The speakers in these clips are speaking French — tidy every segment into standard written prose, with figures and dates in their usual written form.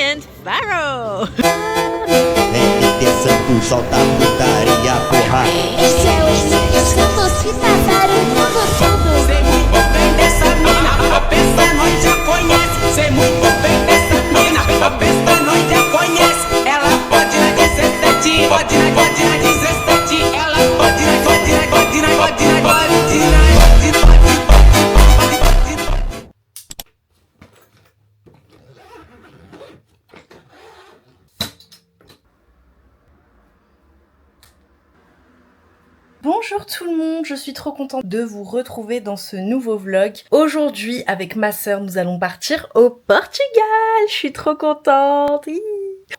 and Pharaoh. Vem descendo, solta a putaria, porra. Esse é o Emílio Santos que tá zarando tudo. Sei muito bem dessa mina, a peça nós já conhece. Sei muito bem dessa mina, a peça nós já conhece. Ela pode na 17, pode na 17. Ela pode na. Bonjour tout le monde, je suis trop contente de vous retrouver dans ce nouveau vlog. Aujourd'hui, avec ma sœur, nous allons partir au Portugal. Je suis trop contente.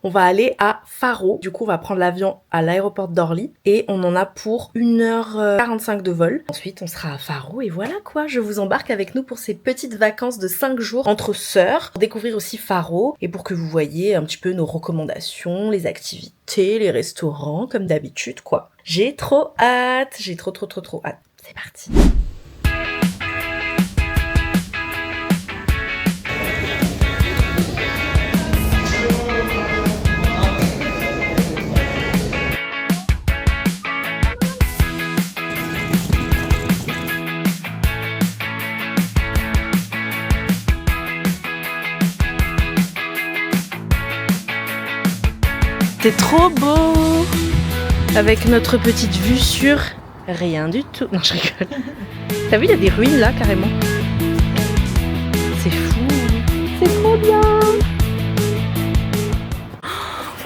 On va aller à Faro. Du coup, on va prendre l'avion à l'aéroport d'Orly et on en a pour 1h45 de vol. Ensuite, on sera à Faro et voilà quoi. Je vous embarque avec nous pour ces petites vacances de 5 jours entre sœurs, pour découvrir aussi Faro et pour que vous voyez un petit peu nos recommandations, les activités, les restaurants, comme d'habitude quoi. J'ai trop hâte, j'ai trop hâte. C'est parti. C'est trop beau avec notre petite vue sur rien du tout. Non, je rigole. T'as vu, il y a des ruines là carrément. C'est fou. C'est trop bien.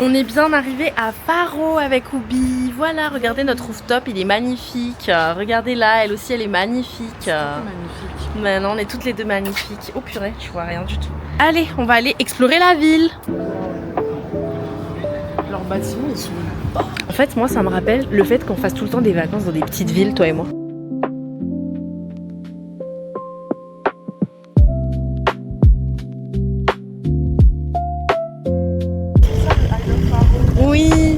On est bien arrivé à Faro avec Ubi. Voilà, regardez notre rooftop, il est magnifique. Regardez là, elle aussi, elle est magnifique. Magnifique. Maintenant, on est toutes les deux magnifiques. Oh purée, je vois rien du tout. Allez, on va aller explorer la ville. Leurs bâtiments, ils sont là-bas. En fait, moi, ça me rappelle le fait qu'on fasse tout le temps des vacances dans des petites villes, toi et moi. Oui,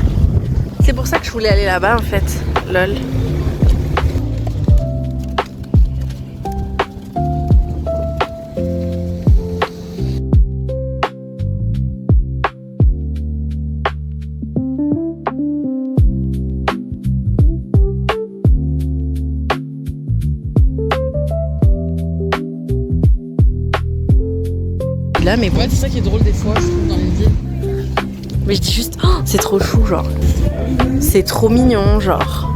c'est pour ça que je voulais aller là-bas, en fait. Lol. Là, mais bon. Ouais, c'est ça qui est drôle des fois, je trouve, dans les villes. Mais je dis juste, oh, c'est trop chou, genre. C'est trop mignon, genre.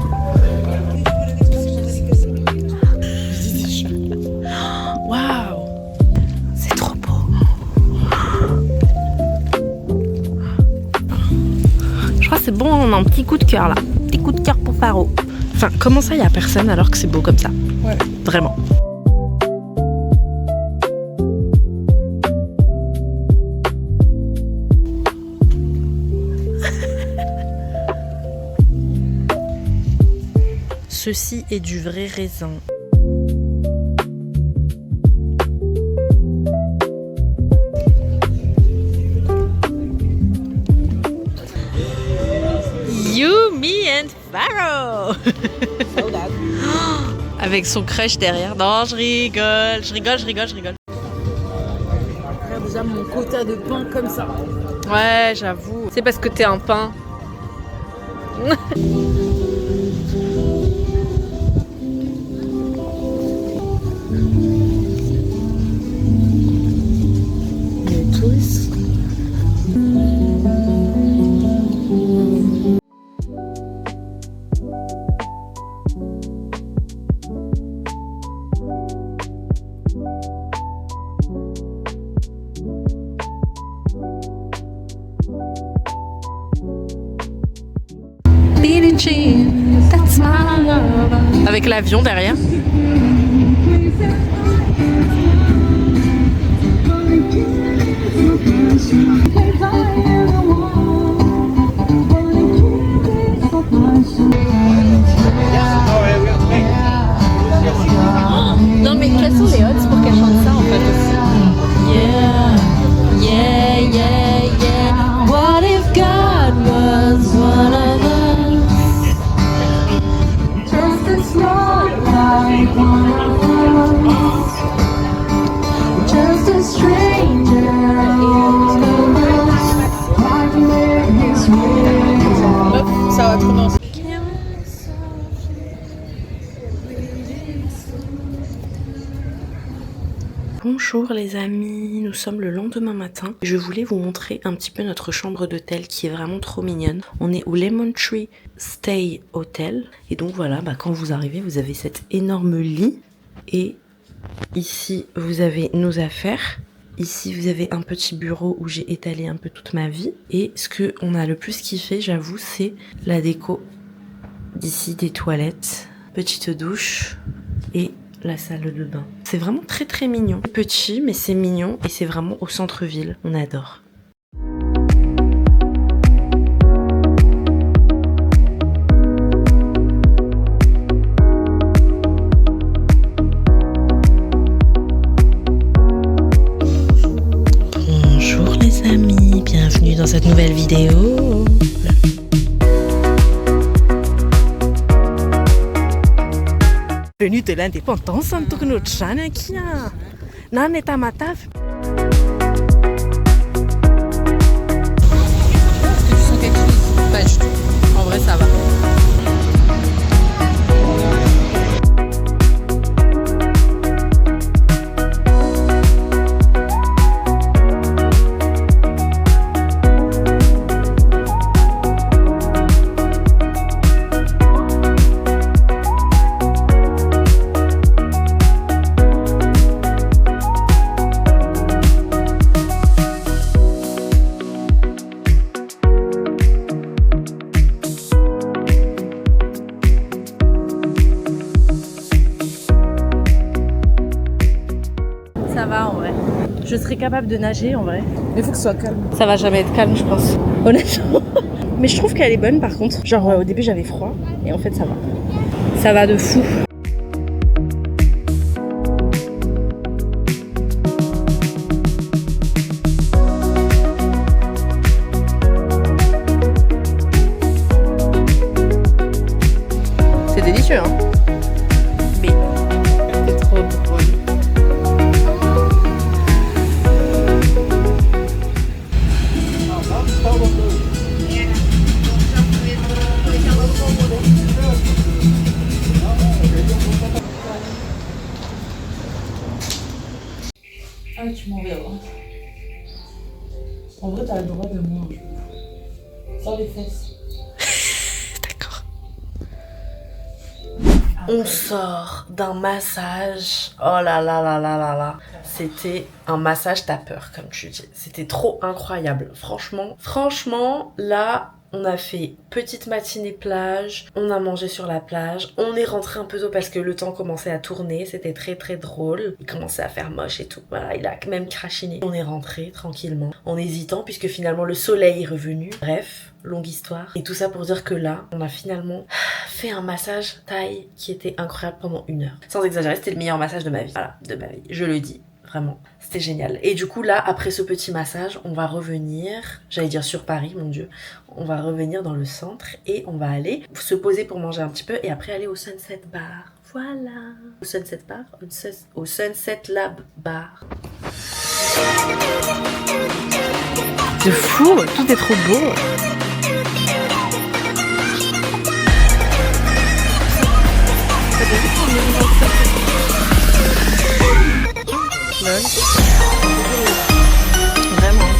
Waouh, c'est trop beau. Je crois que c'est bon, on a un petit coup de cœur là. Petit coup de cœur pour Faro. Enfin, comment ça, il y a personne alors que c'est beau comme ça? Ouais. Vraiment. Ceci est du vrai raisin. You, me and Pharaoh. Avec son crush derrière. Non, je rigole. Regarde déjà mon quota de pain comme ça. Ouais, j'avoue. C'est parce que t'es un pain. Avec l'avion derrière. Non mais quels sont les odds pour qu'elle chante ça en fait aussi? Yeah, yeah, yeah, yeah. What if God was one of us? Just a small like one of us. Just a stranger in the Bonjour les amis, nous sommes le lendemain matin. Je voulais vous montrer un petit peu notre chambre d'hôtel qui est vraiment trop mignonne. On est au Lemon Tree Stay Hotel. Et donc voilà, quand vous arrivez, vous avez cet énorme lit. Et ici, vous avez nos affaires. Ici, vous avez un petit bureau où j'ai étalé un peu toute ma vie. Et ce qu'on a le plus kiffé, j'avoue, c'est la déco d'ici, des toilettes, petite douche et la salle de bain. C'est vraiment très très mignon. Petit, mais c'est mignon et c'est vraiment au centre-ville. On adore. Bonjour les amis, bienvenue dans cette nouvelle vidéo. Venue de l'indépendance untuk notre aqui, nan est à ma table. Est-ce que tu sens quelque chose? Pas du tout. En vrai, ça va. Ça va en vrai. Je serais capable de nager en vrai. Mais il faut que ce soit calme. Ça va jamais être calme, je pense. Honnêtement. Mais je trouve qu'elle est bonne par contre. Genre au début j'avais froid et en fait ça va. Ça va de fou. C'est délicieux hein. Mais C'est trop drôle. Ah, tu m'en verras. En vrai, t'as le droit de moi. Sans les fesses. d'accord. On sort d'un massage. Oh là là là là là là. C'était un massage tapeur, comme tu dis. C'était trop incroyable. Franchement, là, on a fait petite matinée plage. On a mangé sur la plage. On est rentré un peu tôt parce que le temps commençait à tourner. C'était très très drôle. Il commençait à faire moche et tout. Voilà, il a même crachiné. On est rentré tranquillement, en hésitant, puisque finalement le soleil est revenu. Bref. Longue histoire. Et tout ça pour dire que là, on a finalement fait un massage thaï qui était incroyable pendant 1 heure. Sans exagérer, c'était le meilleur massage de ma vie. Voilà, de ma vie. Je le dis, vraiment. C'était génial. Et du coup, là, après ce petit massage, on va revenir, j'allais dire sur Paris, mon Dieu. On va revenir dans le centre et on va aller se poser pour manger un petit peu et après aller au Sunset Bar. Voilà. Au Sunset Bar, au Sunset Lab Bar. De fou, tout est trop beau. Lol. Vraiment.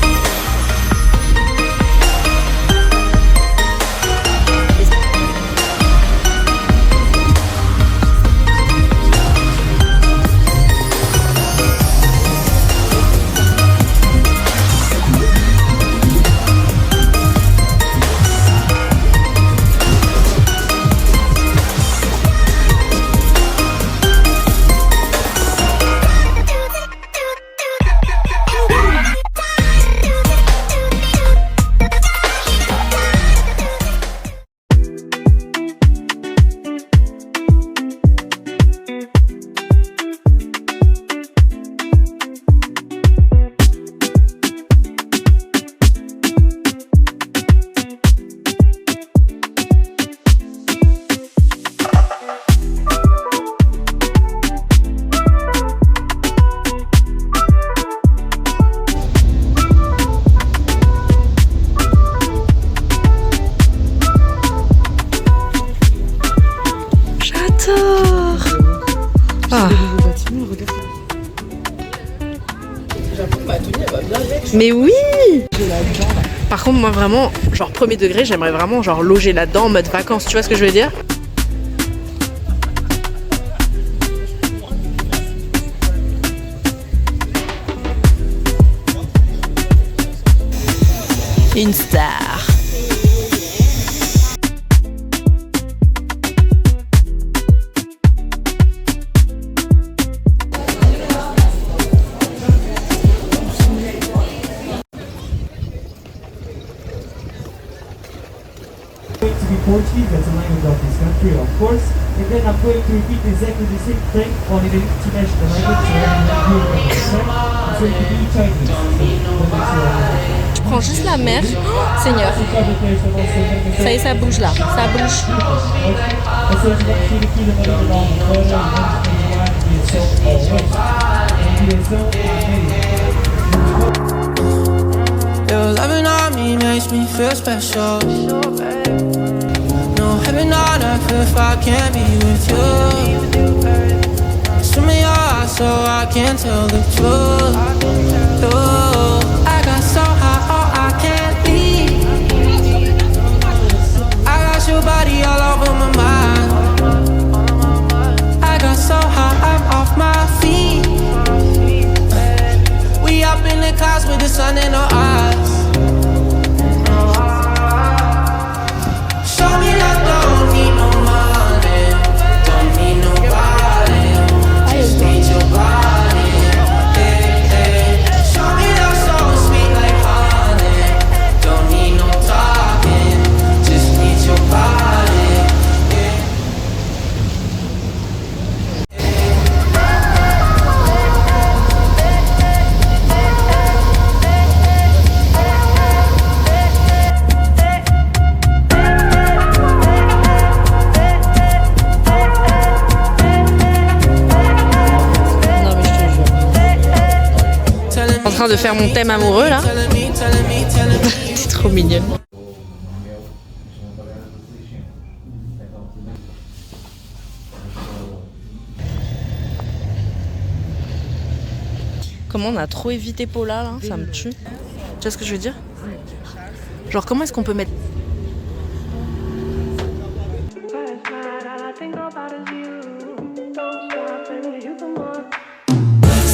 Mais oui. Par contre, moi vraiment, genre premier degré, j'aimerais vraiment genre loger là-dedans en mode vacances. Tu vois ce que je veux dire? Une star. To be Portuguese, that's the language of this country, of course. And then I'm going to repeat exactly the same thing, only the international language, so I'm going to it's going to be Chinese. Je prends juste la mer. Oh, Seigneur. Ça y est, ça bouge là. Ça bouge. Your loving on me makes me feel special. No heaven on earth if I can't be with you. Swim me your eyes so I can tell the truth. I got so high, oh I can't leave. I got your body all over my mind. I got so high, I'm off my feet. We up in the clouds with the sun in our eyes. Show me that don't need no money, don't need nobody, just need your body. Hey, hey. Show me that so sweet like honey, don't need no talking, just need your body. En train de faire mon thème amoureux là. C'est trop mignon. Comment on a trop évité Paula là, ça me tue. Tu vois ce que je veux dire? Genre comment est-ce qu'on peut mettre...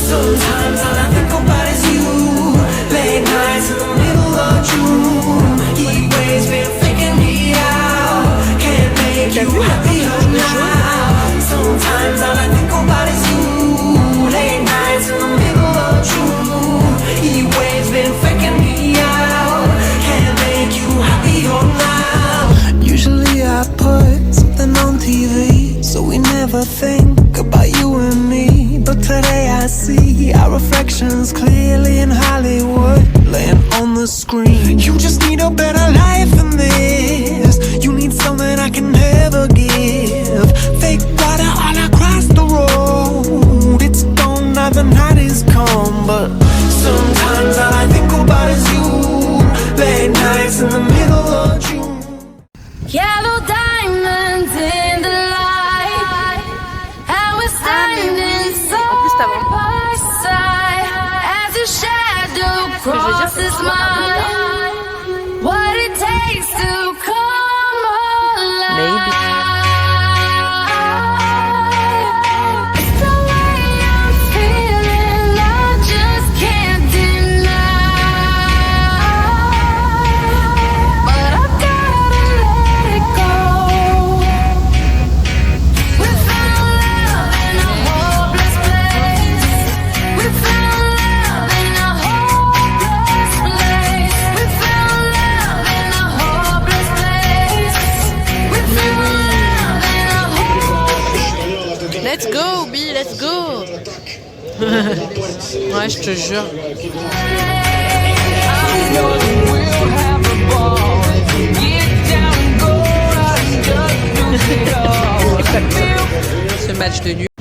Sometimes all I think about is you. Late nights in the middle of June. Heat waves been faking me out. Can't make you happier now. Sometimes all I think about is you. Late nights in the middle of June. Heat waves been faking me out. Can't make you happier now. Usually I put something on TV, so we never think about you and me. But today I see our reflections clearly in Hollywood, laying on the screen. You just need a better life than this. You need something I can never give. Fake water all across the road. It's gone now, the night is come. But sometimes all I think about is you. Late nights in the middle of June. Yellow diamonds in the light, and we're standing side by side as your shadow crosses mine. What it takes to come alive. Maybe. It's the way I'm feeling, I just can't deny. But I've gotta let it go. We found love in a hopeless place. We found love in a hopeless place. We found love in a hopeless place. We found love in a hopeless. Let's go, B, let's go. Ouais, je te jure. Ce match de nuit.